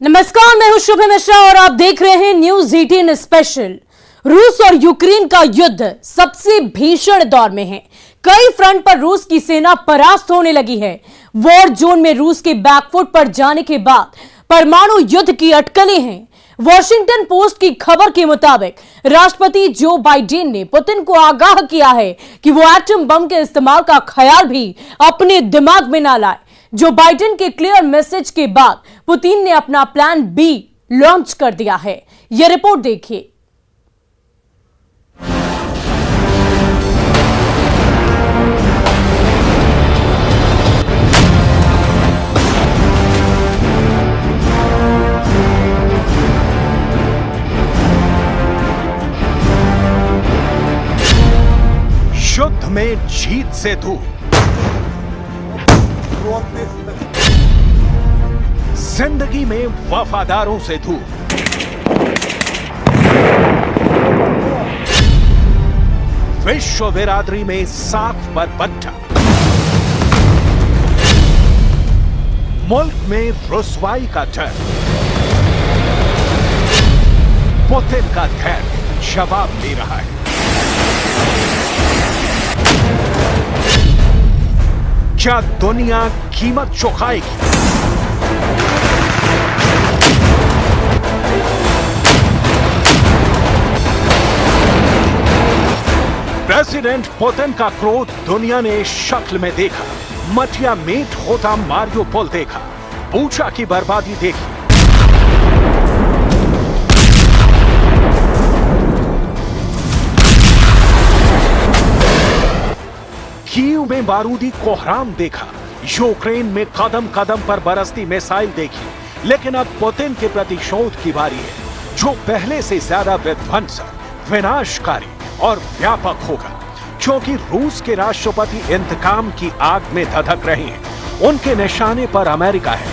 नमस्कार, मैं हूं शुभ मिश्रा और आप देख रहे हैं न्यूज 18 स्पेशल। रूस और यूक्रेन का युद्ध सबसे भीषण दौर में है। कई फ्रंट पर रूस की सेना परास्त होने लगी है। वॉर जोन में रूस के बैकफुट पर जाने के बाद परमाणु युद्ध की अटकलें हैं। वॉशिंगटन पोस्ट की खबर के मुताबिक राष्ट्रपति जो बाइडेन ने पुतिन को आगाह किया है कि वो एटम बम के इस्तेमाल का ख्याल भी अपने दिमाग में ना लाए। जो बाइडेन के क्लियर मैसेज के बाद पुतिन ने अपना प्लान बी लॉन्च कर दिया है। यह रिपोर्ट देखिए। युद्ध में जीत से दूर, जिंदगी में वफादारों से दूर, विश्व बिरादरी में साख पर बट्टा, मुल्क में रुसवाई का डर, पुतिन का धैर्य जवाब दे रहा है। क्या दुनिया कीमत चुकाएगी? प्रेसिडेंट पुतिन का क्रोध दुनिया ने इस शक्ल में देखा। मटिया मेट होता मारियोपोल देखा, बूचा की बर्बादी देखी। कीव में बारूदी कोहराम देखा, यूक्रेन में कदम कदम पर बरसती मिसाइल देखी। लेकिन अब पुतिन के प्रतिशोध की बारी है, जो पहले से ज्यादा विध्वंसक, विनाशकारी और व्यापक होगा। क्योंकि रूस के राष्ट्रपति इंतकाम की आग में धधक रहे हैं। उनके निशाने पर अमेरिका है।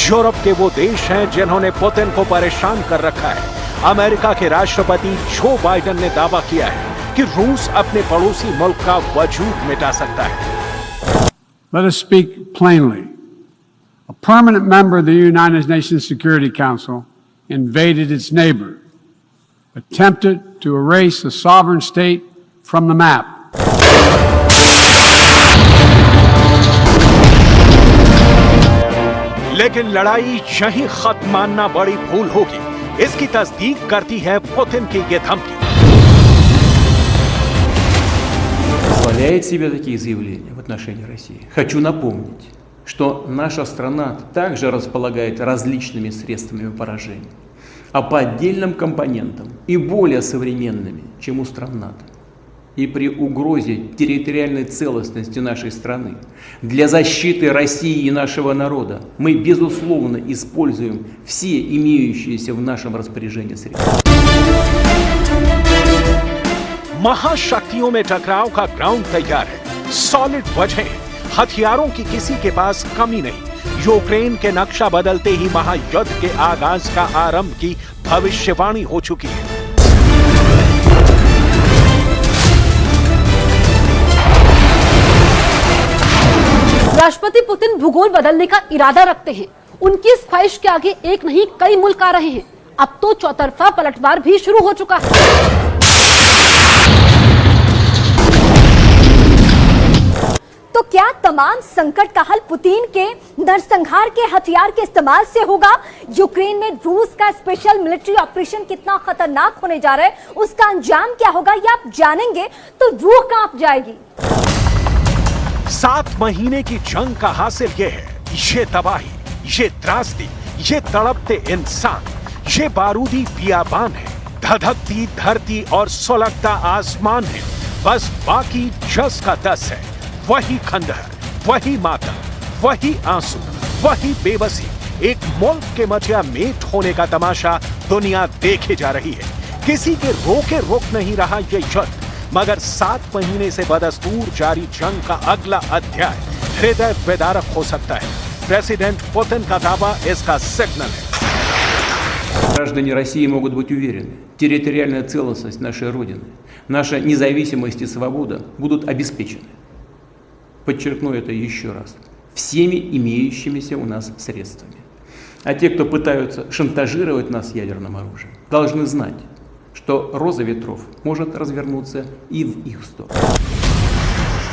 यूरोप के वो देश हैं जिन्होंने पुतिन को परेशान कर रखा है। अमेरिका के राष्ट्रपति जो बाइडेन ने दावा किया है कि रूस अपने पड़ोसी मुल्क का वजूद मिटा सकता है। Let us speak plainly. A permanent member of the United Nations Security Council invaded its neighbor, attempted to erase a sovereign state from the map. लेकिन लड़ाई यहीं खत्म मानना बड़ी भूल होगी। इसकी तस्दीक करती है पुतिन की ये धमकी। Позволяет себе такие заявления в отношении России. Хочу напомнить, что наша страна также располагает различными средствами поражения, а по отдельным компонентам и более современными, чем у стран НАТО. И при угрозе территориальной целостности нашей страны для защиты России и нашего народа мы, безусловно, используем все имеющиеся в нашем распоряжении средства. महाशक्तियों में टकराव का ग्राउंड तैयार है, सॉलिड वजह, हथियारों की किसी के पास कमी नहीं। यूक्रेन के नक्शा बदलते ही महायुद्ध के आगाज का आरंभ की भविष्यवाणी हो चुकी है। राष्ट्रपति पुतिन भूगोल बदलने का इरादा रखते हैं। उनकी इस ख्वाहिश के आगे एक नहीं कई मुल्क आ रहे हैं। अब तो चौतरफा पलटवार भी शुरू हो चुका है। तो क्या तमाम संकट का हल पुतिन के नरसंहार के हथियार के इस्तेमाल से होगा? यूक्रेन में रूस का स्पेशल मिलिट्री ऑपरेशन कितना खतरनाक होने जा रहा है, उसका अंजाम क्या होगा, ये आप जानेंगे तो रूह कांप जाएगी। 7 महीने की जंग का हासिल ये है, ये तबाही, ये त्रासदी, ये तड़पते इंसान, ये बारूदी बियाबान है, धधकती धरती और सुलगता आसमान है। बस बाकी जस का तस है। वही खंडहर, वही मातम, वही आंसू, वही बेबसी। एक मुल्क के मटिया मेट होने का तमाशा दुनिया देखे जा रही है। किसी के रोके रुक नहीं रहा ये युद्ध, मगर 7 महीने से बदस्तूर जारी जंग का अगला अध्याय हृदय विदारक हो सकता है। प्रेसिडेंट पुतिन का दावा इसका सिग्नल है। Граждане России могут быть уверены, территориальная целостность нашей Родины, наша независимость и свобода будут обеспечены. Подчеркну это еще раз. Всеми имеющимися у нас средствами. А те, кто пытаются шантажировать нас ядерным оружием, должны знать, что роза ветров может развернуться и в их сторону.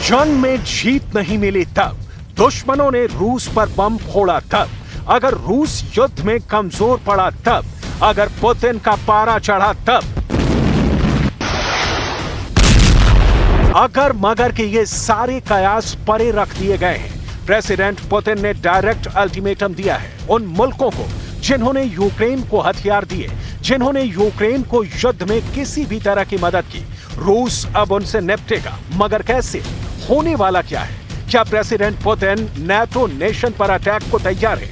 जंग में जीत नहीं मिली तब, दुश्मनों ने रूस पर बम फोड़ा तब, अगर रूस युद्ध में कमजोर पड़ा तब, अगर पुतिन का पारा चढ़ा तब, अगर मगर के ये सारे कयास परे रख दिए गए हैं। प्रेसिडेंट पुतिन ने डायरेक्ट अल्टीमेटम दिया है उन मुल्कों को जिन्होंने यूक्रेन को हथियार दिए, जिन्होंने यूक्रेन को युद्ध में किसी भी तरह की मदद की। रूस अब उनसे निपटेगा, मगर कैसे? होने वाला क्या है? क्या प्रेसिडेंट पुतिन नाटो नेशन पर अटैक को तैयार है?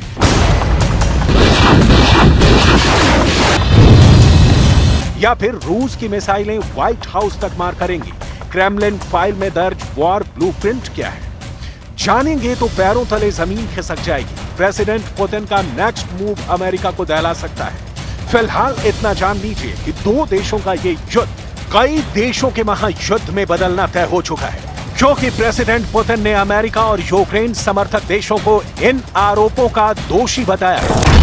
या फिर रूस की मिसाइलें व्हाइट हाउस तक मार करेंगी? क्रेमलिन फाइल में दर्ज वॉर ब्लूप्रिंट क्या है? जानेंगे तो पैरों तले जमीन खिसक जाएगी। प्रेसिडेंट पुतिन का नेक्स्ट मूव अमेरिका को दहला सकता है। फिलहाल इतना जान लीजिए कि दो देशों का ये युद्ध कई देशों के महायुद्ध में बदलना तय हो चुका है, क्योंकि प्रेसिडेंट पुतिन ने अमेरिका और यूक्रेन समर्थक देशों को इन आरोपों का दोषी बताया है।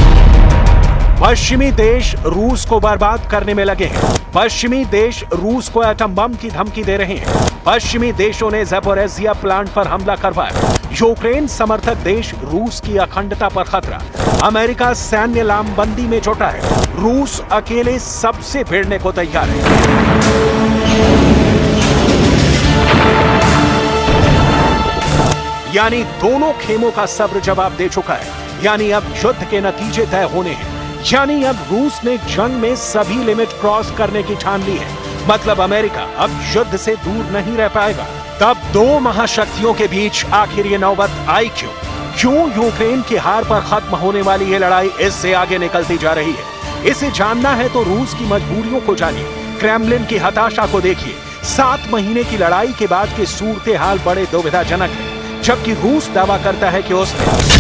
पश्चिमी देश रूस को बर्बाद करने में लगे हैं। पश्चिमी देश रूस को एटम बम की धमकी दे रहे हैं। पश्चिमी देशों ने ज़ैपोरिज़िया प्लांट पर हमला करवाया। यूक्रेन समर्थक देश रूस की अखंडता पर खतरा। अमेरिका सैन्य लामबंदी में जुटा है। रूस अकेले सबसे भिड़ने को तैयार है। यानी दोनों खेमों का सब्र जवाब दे चुका है। यानी अब युद्ध के नतीजे तय होने हैं। यानी अब रूस ने जंग में सभी लिमिट क्रॉस करने की ठान ली है। मतलब अमेरिका अब युद्ध से दूर नहीं रह पाएगा। तब दो महाशक्तियों के बीच आखिर ये नौबत आई क्यों? क्यों यूक्रेन की हार पर खत्म होने वाली ये लड़ाई इससे आगे निकलती जा रही है? इसे जानना है तो रूस की मजबूरियों को जानिए, क्रेमलिन की हताशा को देखिए। 7 महीने की लड़ाई के बाद के सूरत हाल बड़े दुविधाजनक है। जबकि रूस दावा करता है कि उसने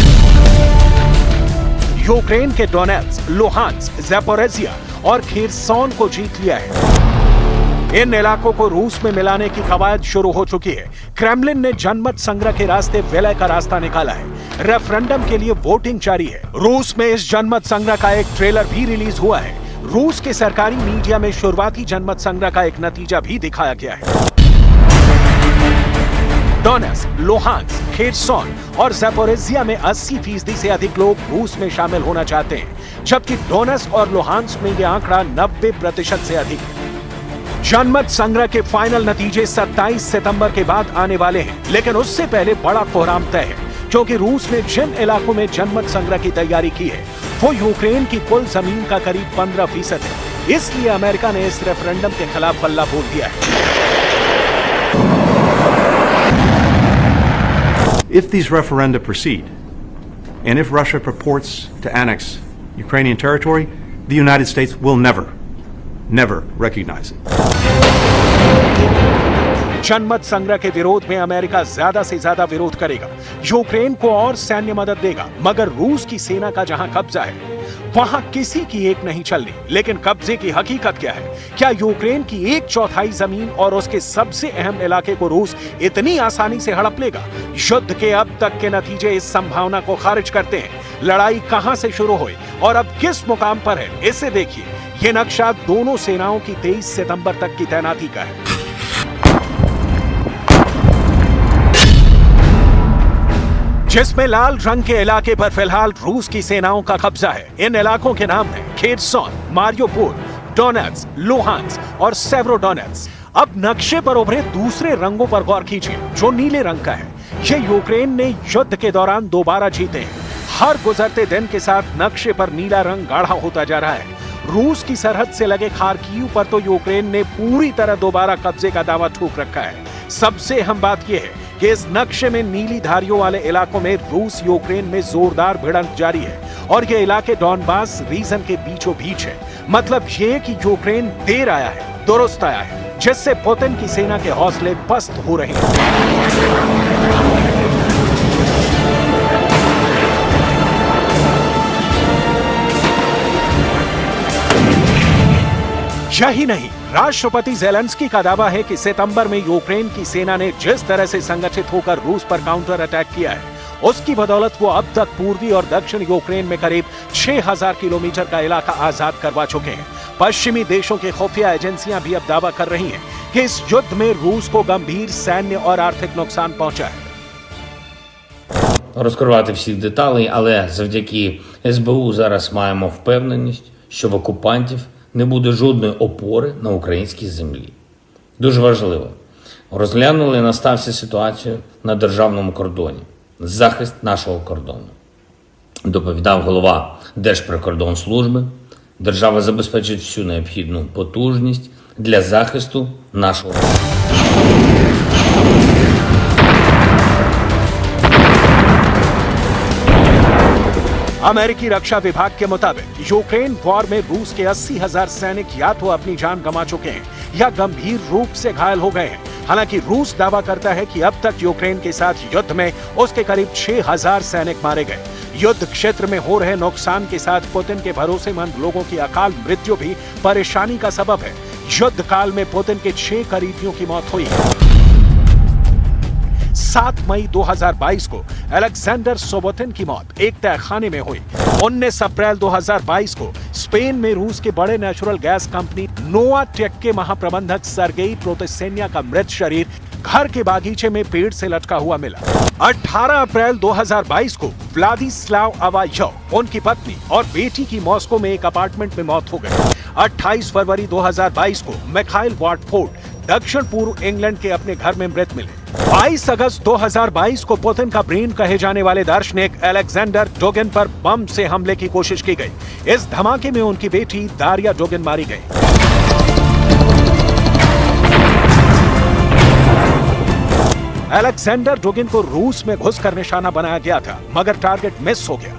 यूक्रेन के डोनेट्स्क, लुहांस्क, ज़ैपोरिज़िया और खेरसोन को जीत लिया है। इन इलाकों को रूस में मिलाने की कवायद शुरू हो चुकी है। क्रेमलिन ने जनमत संग्रह के रास्ते विलय का रास्ता निकाला है। रेफरेंडम के लिए वोटिंग जारी है। रूस में इस जनमत संग्रह का एक ट्रेलर भी रिलीज हुआ है। रूस के सरकारी मीडिया में शुरुआती जनमत संग्रह का एक नतीजा भी दिखाया गया है। डोनेट्स्क, लुहांस्क, खेरसोन और ज़ैपोरिज़िया में 80% से अधिक लोग रूस में शामिल होना चाहते हैं, जबकि डोनेट्स्क और लुहांस्क में यह आंकड़ा 90% से अधिक है। जनमत संग्रह के फाइनल नतीजे 27 सितंबर के बाद आने वाले हैं, लेकिन उससे पहले बड़ा कोहराम तय है, क्योंकि रूस ने जिन इलाकों में जनमत संग्रह की तैयारी की है वो यूक्रेन की कुल जमीन का करीब 15% है। इसलिए अमेरिका ने इस रेफरेंडम के खिलाफ बल्ला बोल दिया है। If these referenda proceed, and if Russia purports to annex Ukrainian territory, the United States will never recognize it. जनमत संग्रह के विरोध में अमेरिका ज्यादा से ज्यादा विरोध करेगा, यूक्रेन को और सैन्य मदद देगा, मगर रूस की सेना का जहां कब्जा है वहां किसी की एक नहीं चलनी। लेकिन कब्जे की हकीकत क्या है? क्या यूक्रेन की 1/4 जमीन और उसके सबसे अहम इलाके को रूस इतनी आसानी से हड़प लेगा? युद्ध के अब तक के नतीजे इस संभावना को खारिज करते हैं। लड़ाई कहां से शुरू हुई और अब किस मुकाम पर है, इसे देखिए। ये नक्शा दोनों सेनाओं की 23 सितंबर तक की तैनाती का है। जिसमें लाल रंग के इलाके पर फिलहाल रूस की सेनाओं का कब्जा है। इन इलाकों के नाम हैं खेरसोन, मारियोपोल, डोनेट्स्क, लुहांस्क और सेवरोडोनेट्स्क। अब नक्शे पर उभरे दूसरे रंगों पर गौर कीजिए, जो नीले रंग का है। ये यूक्रेन ने युद्ध के दौरान दोबारा जीते हैं। हर गुजरते दिन के साथ नक्शे पर नीला रंग गाढ़ा होता जा रहा है। रूस की सरहद से लगे खार्किव पर तो यूक्रेन ने पूरी तरह दोबारा कब्जे का दावा ठोक रखा है। सबसे अहम बात यह है कि इस नक्शे में नीली धारियों वाले इलाकों में रूस यूक्रेन में जोरदार भिड़ंत जारी है और ये इलाके डॉनबास रीजन के बीचों बीच है। मतलब ये कि यूक्रेन देर आया है, दुरुस्त आया है, जिससे पुतिन की सेना के हौसले पस्त हो रहे हैं। यही नहीं, राष्ट्रपति ज़ेलेंस्की का दावा है कि सितंबर में यूक्रेन की सेना ने जिस तरह से संगठित होकर रूस पर काउंटर अटैक किया है उसकी बदौलत वो अब तक पूर्वी और दक्षिण यूक्रेन में करीब 6000 किलोमीटर का इलाका आजाद करवा चुके हैं। पश्चिमी देशों की खुफिया एजेंसियां भी अब दावा कर रही हैं कि इस युद्ध में रूस को गंभीर सैन्य और आर्थिक नुकसान पहुंचा है। Розкривати всіх деталей, але завдяки СБУ зараз маємо впевненість, що в окупантів не буде жодної опори на українській землі. Дуже важливо. Розглянули на ставці ситуацію на державному кордоні. Захист нашого кордону. Доповідав голова Держприкордонслужби. Держава забезпечить всю необхідну потужність для захисту нашого кордону. अमेरिकी रक्षा विभाग के मुताबिक यूक्रेन वॉर में रूस के 80,000 सैनिक या तो अपनी जान गंवा चुके हैं या गंभीर रूप से घायल हो गए हैं। हालांकि रूस दावा करता है कि अब तक यूक्रेन के साथ युद्ध में उसके करीब 6,000 सैनिक मारे गए। युद्ध क्षेत्र में हो रहे नुकसान के साथ पुतिन के भरोसेमंद लोगों की अकाल मृत्यु भी परेशानी का सबब है। युद्ध काल में पुतिन के 6 करीबियों की मौत हुई है। 7 मई 2022 को अलेक्जेंडर सोबोतिन की मौत एक तहखाने में हुई। 19 अप्रैल 2022 को स्पेन में रूस के बड़े नेचुरल गैस कंपनी नोवाटेक के महाप्रबंधक सर्गेई प्रोतेसेन्या का मृत शरीर घर के बागीचे में पेड़ से लटका हुआ मिला। 18 अप्रैल 2022 को व्लादिस्लाव अवायोव, उनकी पत्नी और बेटी की मॉस्को में एक अपार्टमेंट में मौत हो गई। 28 फरवरी 2022 को मिखाइल वाटफोर्ड दक्षिण पूर्व इंग्लैंड के अपने घर में मृत मिले। 22 अगस्त 2022 को पुतिन का ब्रेन कहे जाने वाले दार्शनिक अलेक्जेंडर डोगिन पर बम से हमले की कोशिश की गई। इस धमाके में उनकी बेटी दारिया डोगिन मारी गई। अलेक्जेंडर डोगिन को रूस में घुसकर निशाना बनाया गया था, मगर टारगेट मिस हो गया।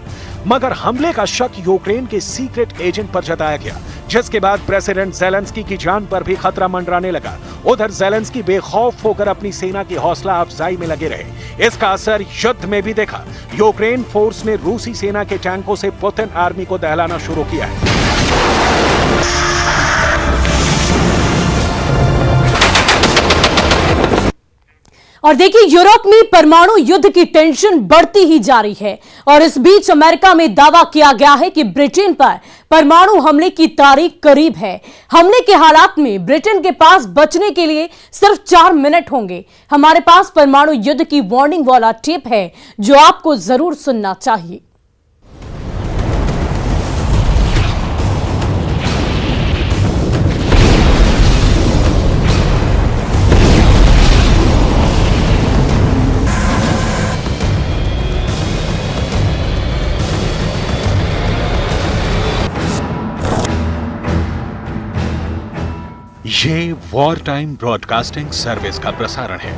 मगर हमले का शक यूक्रेन के सीक्रेट एजेंट पर जताया गया, जिसके बाद प्रेसिडेंट ज़ेलेंस्की की जान पर भी खतरा मंडराने लगा। उधर ज़ेलेंस्की बेखौफ होकर अपनी सेना की हौसला अफजाई में लगे रहे। इसका असर युद्ध में भी देखा। यूक्रेन फोर्स ने रूसी सेना के टैंकों से पुतिन आर्मी को दहलाना शुरू किया है। और देखिए, यूरोप में परमाणु युद्ध की टेंशन बढ़ती ही जा रही है और इस बीच अमेरिका में दावा किया गया है कि ब्रिटेन पर परमाणु हमले की तारीख करीब है। हमले के हालात में ब्रिटेन के पास बचने के लिए सिर्फ 4 मिनट होंगे। हमारे पास परमाणु युद्ध की वार्निंग वाला टेप है जो आपको जरूर सुनना चाहिए। ये वॉर टाइम ब्रॉडकास्टिंग सर्विस का प्रसारण है।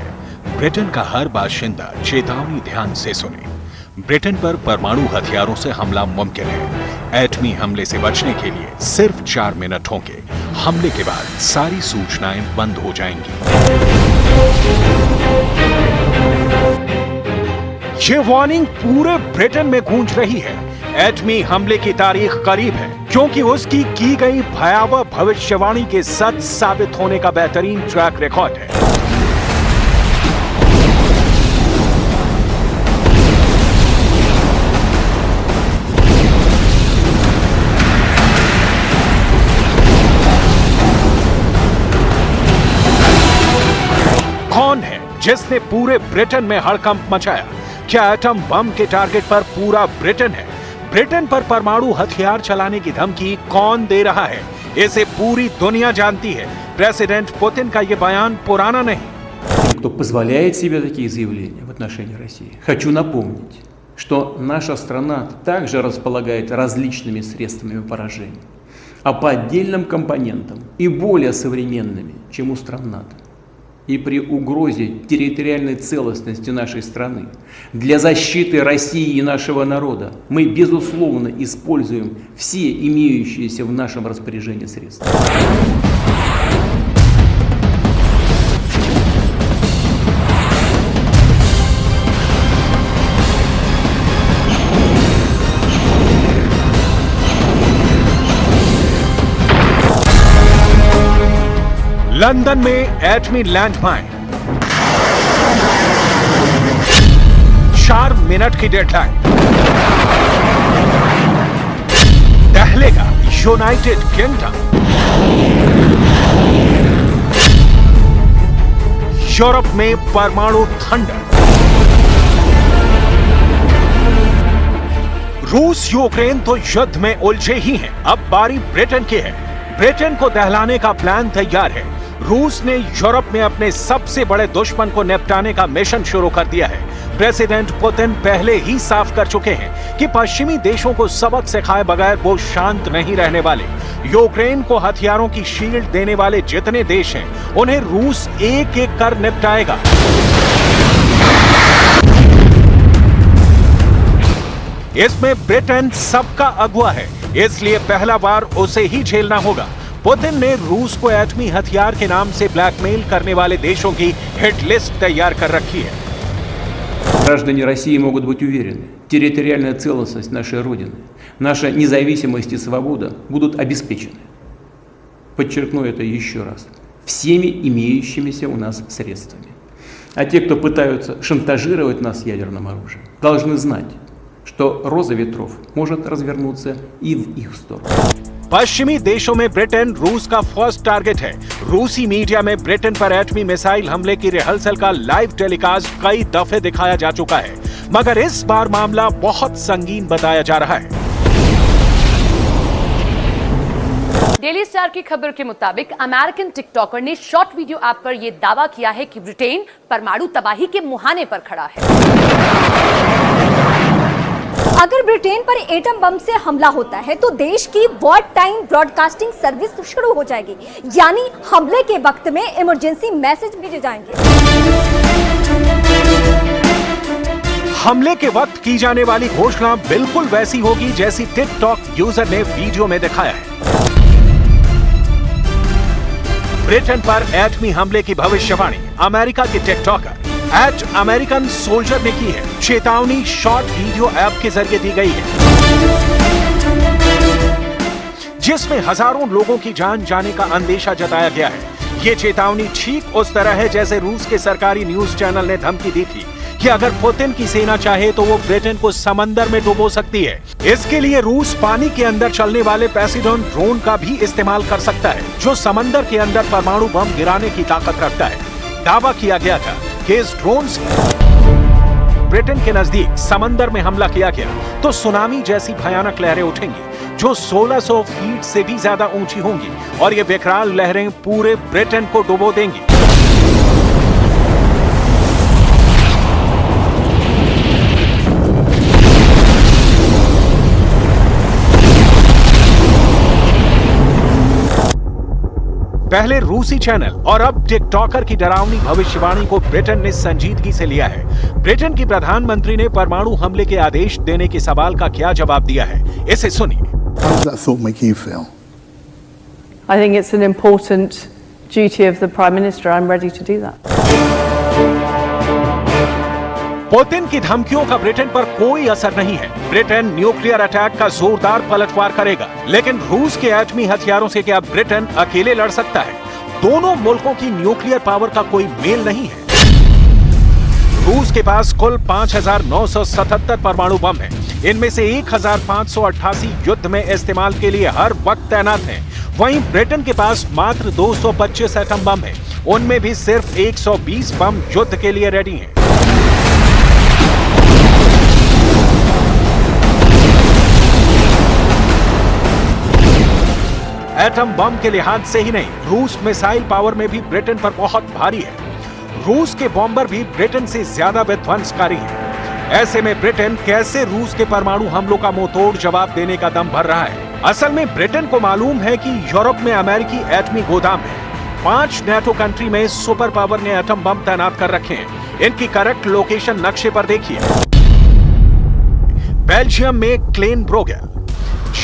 ब्रिटेन का हर बाशिंदा चेतावनी ध्यान से सुने। ब्रिटेन पर परमाणु हथियारों से हमला मुमकिन है। एटमी हमले से बचने के लिए सिर्फ 4 मिनट होंगे। हमले के बाद सारी सूचनाएं बंद हो जाएंगी। ये वार्निंग पूरे ब्रिटेन में गूंज रही है। एटमी हमले की तारीख करीब है, क्योंकि उसकी की गई भयावह भविष्यवाणी के सच साबित होने का बेहतरीन ट्रैक रिकॉर्ड है। कौन है जिसने पूरे ब्रिटेन में हड़कंप मचाया? क्या एटम बम के टारगेट पर पूरा ब्रिटेन है? ब्रिटेन पर परमाणु हथियार चलाने की धमकी कौन दे रहा है? इसे पूरी दुनिया जानती है। प्रेसिडेंट पुतिन का यह बयान पुराना नहीं। Кто позволяет себе такие заявления в отношении России? Хочу напомнить, что наша страна также располагает различными средствами поражения, а по отдельным компонентам и более современными, чем у стран НАТО. И при угрозе территориальной целостности нашей страны для защиты России и нашего народа мы, безусловно, используем все имеющиеся в нашем распоряжении средства. लंदन में एटमी लैंडमाइन, 4 मिनट की डेडलाइन। दहलेगा यूनाइटेड किंगडम। यूरोप में परमाणु थंडर। रूस यूक्रेन तो युद्ध में उलझे ही हैं, अब बारी ब्रिटेन की है। ब्रिटेन को दहलाने का प्लान तैयार है। रूस ने यूरोप में अपने सबसे बड़े दुश्मन को निपटाने का मिशन शुरू कर दिया है। प्रेसिडेंट पुतिन पहले ही साफ कर चुके हैं कि पश्चिमी देशों को सबक सिखाए बगैर वो शांत नहीं रहने वाले। यूक्रेन को हथियारों की शील्ड देने वाले जितने देश हैं, उन्हें रूस एक एक कर निपटाएगा। इसमें ब्रिटेन सबका अगुवा है, इसलिए पहला बार उसे ही झेलना होगा। पुतिन ने रूस को एटमी हथियार के नाम से ब्लैकमेल करने वाले देशों की हिट लिस्ट तैयार कर रखी है। Граждане России могут быть уверены, территориальная целостность нашей Родины, наша независимость и свобода будут обеспечены. Подчеркну это еще раз. Всеми имеющимися у нас средствами. А те, кто пытаются шантажировать нас ядерным оружием, должны знать, что роза ветров может развернуться и в их сторону. पश्चिमी देशों में ब्रिटेन रूस का फर्स्ट टारगेट है। रूसी मीडिया में ब्रिटेन पर एटमी मिसाइल हमले की रिहर्सल का लाइव टेलीकास्ट कई दफे दिखाया जा चुका है, मगर इस बार मामला बहुत संगीन बताया जा रहा है। डेली स्टार की खबर के मुताबिक अमेरिकन टिकटॉकर ने शॉर्ट वीडियो ऐप पर यह दावा किया है कि ब्रिटेन परमाणु तबाही के मुहाने पर खड़ा है। अगर ब्रिटेन पर एटम बम से हमला होता है तो देश की वॉर टाइम ब्रॉडकास्टिंग सर्विस शुरू हो जाएगी, यानी हमले के वक्त में इमरजेंसी मैसेज भेजे जाएंगे। हमले के वक्त की जाने वाली घोषणा बिल्कुल वैसी होगी जैसी टिकटॉक यूजर ने वीडियो में दिखाया है। ब्रिटेन पर एटमी हमले की भविष्यवाणी अमेरिका के टिकटॉकर @अमेरिकन सोल्जर ने की है। चेतावनी शॉर्ट वीडियो ऐप के जरिए दी गई है, जिसमें हजारों लोगों की जान जाने का अंदेशा जताया गया है। ये चेतावनी ठीक उस तरह है जैसे रूस के सरकारी न्यूज चैनल ने धमकी दी थी कि अगर पुतिन की सेना चाहे तो वो ब्रिटेन को समंदर में डुबो सकती है। इसके लिए रूस पानी के अंदर चलने वाले पोसेडॉन ड्रोन का भी इस्तेमाल कर सकता है, जो समंदर के अंदर परमाणु बम गिराने की ताकत रखता है। दावा किया गया था कि इस ड्रोन से ब्रिटेन के नजदीक समंदर में हमला किया गया तो सुनामी जैसी भयानक लहरें उठेंगी, जो 1600 फीट से भी ज्यादा ऊंची होंगी, और ये विकराल लहरें पूरे ब्रिटेन को डुबो देंगी। पहले रूसी चैनल और अब टिकटॉकर की डरावनी भविष्यवाणी को ब्रिटेन ने संजीदगी से लिया है। ब्रिटेन की प्रधानमंत्री ने परमाणु हमले के आदेश देने के सवाल का क्या जवाब दिया है, इसे सुनिए। How does that thought make you feel? I think it's an important duty of the Prime Minister. I'm ready to do that. Putin की धमकियों का ब्रिटेन पर कोई असर नहीं है। ब्रिटेन न्यूक्लियर अटैक का जोरदार पलटवार करेगा, लेकिन रूस के एटमी हथियारों से क्या ब्रिटेन अकेले लड़ सकता है? दोनों मुल्कों की न्यूक्लियर पावर का कोई मेल नहीं है। रूस के पास कुल 5,977 परमाणु बम हैं। इनमें से 1,588 युद्ध में इस्तेमाल के लिए हर वक्त तैनात हैं। वहीं ब्रिटेन के पास मात्र 225 एटम बम हैं। उनमें भी सिर्फ 120 बम युद्ध के लिए रेडी हैं। एटम बम के लिहाज से ही नहीं, रूस मिसाइल पावर में भी ब्रिटेन पर बहुत भारी है। रूस के बॉम्बर भी ब्रिटेन से ज्यादा विध्वंसकारी हैं। ऐसे में ब्रिटेन कैसे रूस के परमाणु हमलों का मुंहतोड़ जवाब देने का दम भर रहा है? असल में ब्रिटेन को मालूम है कि यूरोप में अमेरिकी एटमी गोदाम है। 5 नेटो कंट्री में सुपर पावर ने एटम बम तैनात कर रखे हैं। इनकी करेक्ट लोकेशन नक्शे पर देखिए। बेल्जियम में क्लेन ब्रोगेल,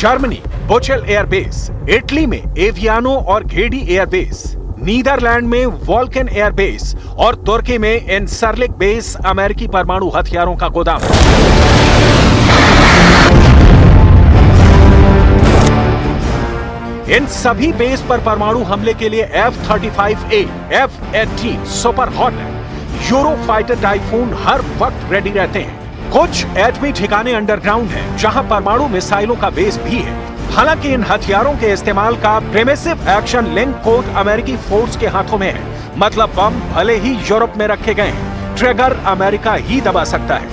जर्मनी बोचेल एयरबेस, इटली में एवियानो और घेडी एयरबेस, नीदरलैंड में वॉल्केन एयरबेस और तुर्की में एनसरलिक बेस अमेरिकी परमाणु हथियारों का गोदाम। इन सभी बेस पर परमाणु हमले के लिए F-35A, F-18 super hornet, Eurofighter typhoon हर वक्त रेडी रहते हैं। कुछ एटमी ठिकाने अंडरग्राउंड हैं, जहां परमाणु मिसाइलों का बेस भी है। हालांकि इन हथियारों के इस्तेमाल का प्रिमिसिव एक्शन लिंक कोड अमेरिकी फोर्स के हाथों में है। मतलब बम भले ही यूरोप में रखे गए हैं, ट्रिगर अमेरिका ही दबा सकता है।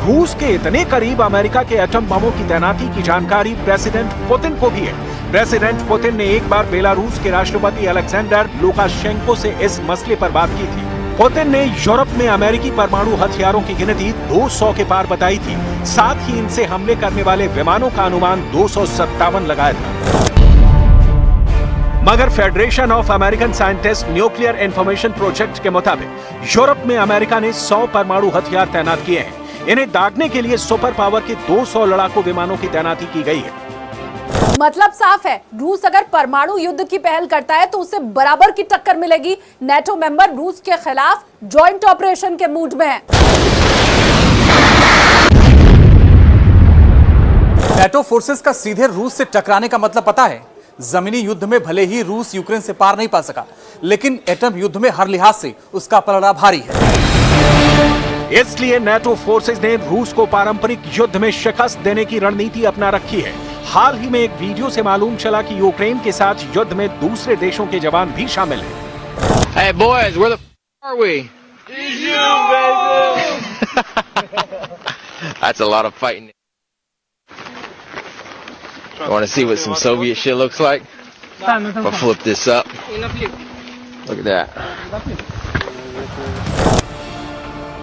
रूस के इतने करीब अमेरिका के एटम बमों की तैनाती की जानकारी प्रेसिडेंट पुतिन को भी है। प्रेसिडेंट पुतिन ने एक बार बेलारूस के राष्ट्रपति अलेक्जेंडर लुकाशेंको से इस मसले पर बात की थी। पुतिन ने यूरोप में अमेरिकी परमाणु हथियारों की गिनती 200 के पार बताई थी। साथ ही इनसे हमले करने वाले विमानों का अनुमान 257 लगाया था। मगर federation of American scientist nuclear information project के मुताबिक यूरोप में अमेरिका ने 100 परमाणु हथियार तैनात किए हैं। इन्हें दागने के लिए सुपर पावर के 200 लड़ाकू विमानों की तैनाती की गई है। मतलब साफ है, रूस अगर परमाणु युद्ध की पहल करता है तो उसे बराबर की टक्कर मिलेगी। नेटो मेंबर रूस के खिलाफ जॉइंट ऑपरेशन के मूड में है। नेटो फोर्सेस का सीधे रूस से टकराने का मतलब पता है। जमीनी युद्ध में भले ही रूस यूक्रेन से पार नहीं पा सका, लेकिन एटम युद्ध में हर लिहाज से उसका पलड़ा भारी है। इसलिए नेटो फोर्सेस ने रूस को पारंपरिक युद्ध में शिकस्त देने की रणनीति अपना रखी है। हाल ही में एक वीडियो से मालूम चला कि यूक्रेन के साथ युद्ध में दूसरे देशों के जवान भी शामिल हैं। Hey boys, where the f are we? That's a lot of fighting. You want to see what some Soviet shit looks like? I'll flip this up. Look at that.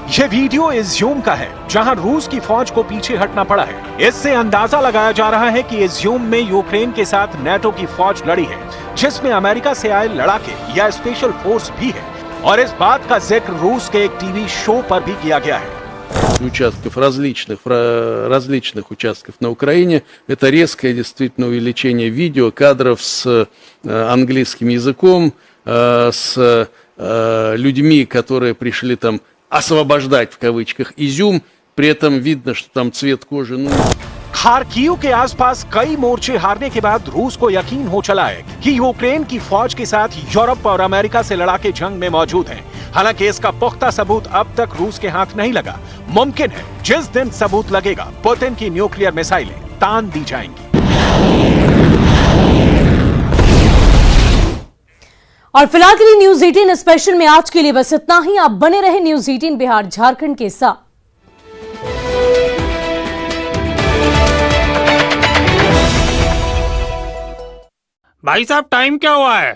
यह वीडियो इज्यूम का है, जहां रूस की फौज को पीछे हटना पड़ा है। इससे अंदाजा लगाया जा रहा है कि इज्यूम में यूक्रेन के साथ नेटो की फौज लड़ी है, जिसमें अमेरिका से आए लड़ाके या स्पेशल फोर्स भी है। और इस बात का जिक्र रूस के एक टीवी शो पर भी किया गया है। Участков различных участков на Украине. Это резкое действительно увеличение видео, кадров с английским языком, с людьми, которые пришли там освобождать в кавычках изюм. При этом видно, что там цвет кожи. खार्किव के आसपास कई मोर्चे हारने के बाद रूस को यकीन हो चला है कि यूक्रेन की फौज के साथ यूरोप और अमेरिका से लड़ाके जंग में मौजूद हैं। हालांकि इसका पुख्ता सबूत अब तक रूस के हाथ नहीं लगा। मुमकिन है जिस दिन सबूत लगेगा, पुतिन की न्यूक्लियर मिसाइलें तान दी जाएंगी। और फिलहाल के लिए न्यूज 18 स्पेशल में आज के लिए बस इतना ही। आप बने रहे न्यूज 18 बिहार झारखंड के साथ। भाई साहब टाइम क्या हुआ है?